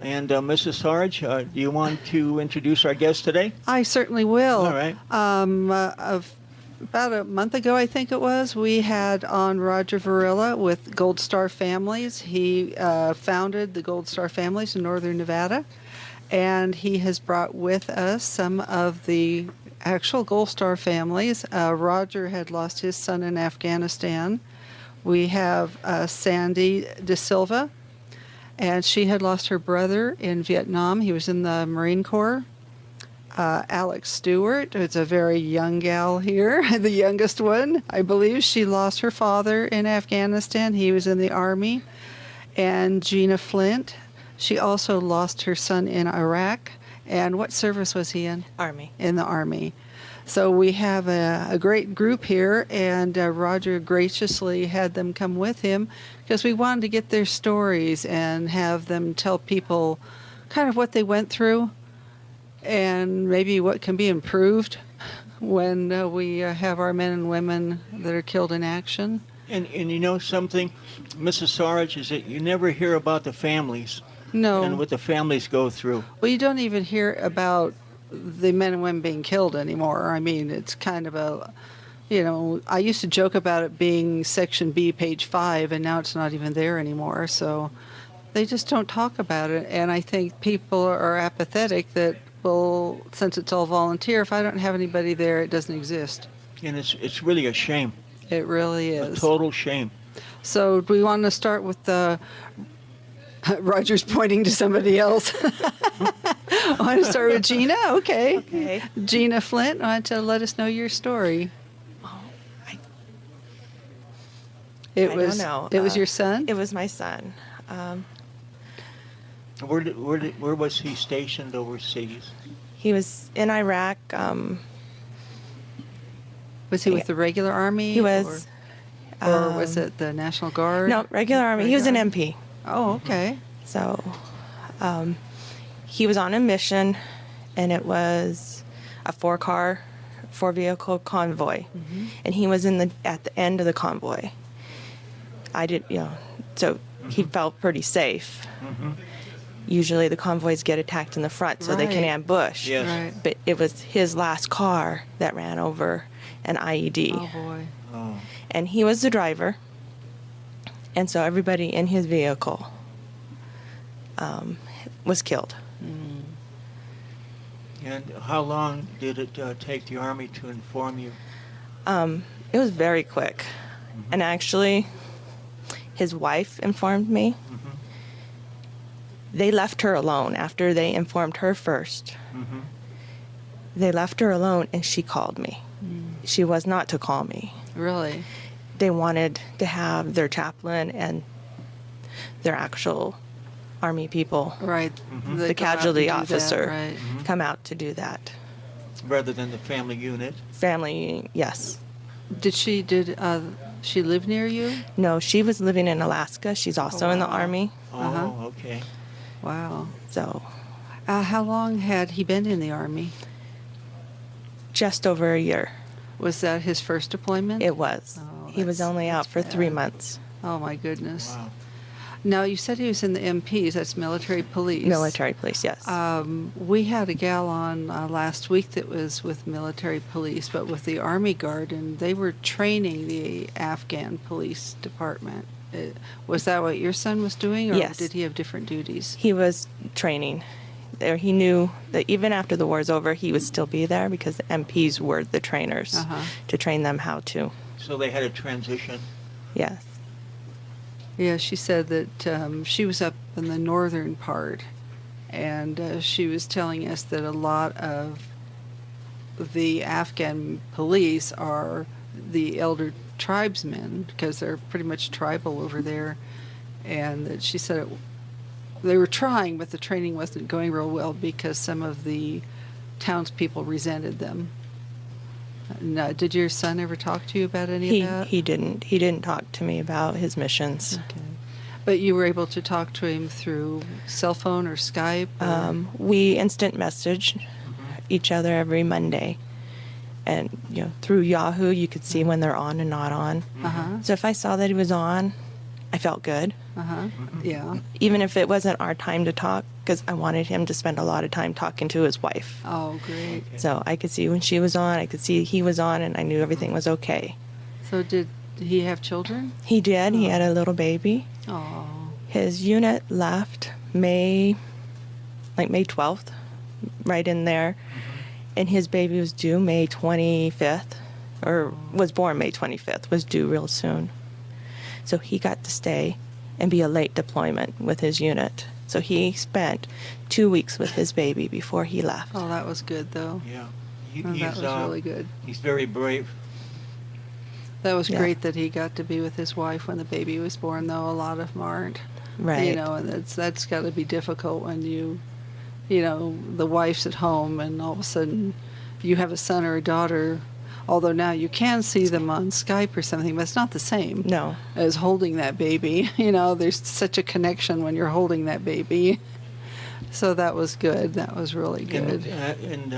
And Mrs. Sarge, do you want to introduce our guest today? I certainly will. All right. About a month ago, I think it was, we had on Roger Varilla with Gold Star Families. He founded the Gold Star Families in northern Nevada, and he has brought with us some of the actual Gold Star families. Roger had lost his son in Afghanistan. We have Sandy De Silva, and she had lost her brother in Vietnam. He was in the Marine Corps. Alex Stewart, who's a very young gal here, the youngest one, I believe. She lost her father in Afghanistan. He was in the Army. And Gina Flint, she also lost her son in Iraq. And what service was he in? Army. In the Army. So we have a great group here, and Roger graciously had them come with him because we wanted to get their stories and have them tell people kind of what they went through and maybe what can be improved when we have our men and women that are killed in action. And you know something, Mrs. Sarge, is that you never hear about the families. No. And what the families go through. Well, you don't even hear about the men and women being killed anymore. I mean, it's kind of a, I used to joke about it being Section B, page 5, and now it's not even there anymore. So they just don't talk about it. And I think people are apathetic that, well, since it's all volunteer, if I don't have anybody there, it doesn't exist. And it's really a shame. It really is. A total shame. So do we want to start with the... Roger's pointing to somebody else. I want to start with Gina. Okay. Okay. Gina Flint, why don't you let us know your story? Oh, I was, don't know. It was your son? It was my son. Where was he stationed overseas? He was in Iraq. Was he with the regular army? He was. Or was it the National Guard? No, regular army. He was an MP. Oh, okay. So he was on a mission, and it was a four-vehicle convoy. Mm-hmm. And he was at the end of the convoy. So he felt pretty safe. Mm-hmm. Usually the convoys get attacked in the front so they can ambush. Yes. Right. But it was his last car that ran over an IED. Oh, boy. Oh. And he was the driver. And so everybody in his vehicle was killed. Mm. And how long did it take the Army to inform you? It was very quick. Mm-hmm. And actually, his wife informed me. Mm-hmm. They left her alone after they informed her first. Mm-hmm. They left her alone, and she called me. Mm. She was not to call me. Really? They wanted to have their chaplain and their actual Army people, right? Mm-hmm. The casualty officer, right. Mm-hmm. come out to do that. Rather than the family unit? Family, yes. Did she live near you? No, she was living in Alaska. She's also in the Army. Oh, okay. Wow. So. How long had he been in the Army? Just over a year. Was that his first deployment? It was. Oh, he was only out for 3 months. Oh, my goodness. Wow. Now, you said he was in the MPs. That's military police. Military police, yes. We had a gal on last week that was with military police, but with the Army Guard, and they were training the Afghan police department. Was that what your son was doing, or yes. Did he have different duties? He was training. There, he knew that even after the war's over, he would still be there because the MPs were the trainers to train them how to. So they had a transition? Yes. Yeah, she said that she was up in the northern part, and she was telling us that a lot of the Afghan police are the elder tribesmen because they're pretty much tribal over there, and that she said they were trying, but the training wasn't going real well because some of the townspeople resented them. And, did your son ever talk to you about any of that? He didn't. He didn't talk to me about his missions. Okay. But you were able to talk to him through cell phone or Skype? Or? We instant message each other every Monday. And, through Yahoo, you could see when they're on and not on. Uh-huh. So if I saw that he was on, I felt good. Uh-huh. Yeah. Even if it wasn't our time to talk, because I wanted him to spend a lot of time talking to his wife. Oh, great. So I could see when she was on, I could see he was on, and I knew everything was okay. So did he have children? He did. He had a little baby. Oh, His unit left May 12th, right in there. And his baby was due May 25th, or was born May 25th, was due real soon. So he got to stay and be a late deployment with his unit. So he spent 2 weeks with his baby before he left. oh, that was good though. Yeah. Oh, that was really good. He's very brave. That was Yeah. great that he got to be with his wife when the baby was born, though a lot of them aren't. Right. You know, and that's got to be difficult when you know, the wife's at home and all of a sudden you have a son or a daughter. Although now you can see them on Skype or something, but it's not the same No. as holding that baby. You know, there's such a connection when you're holding that baby. So that was good. That was really good. And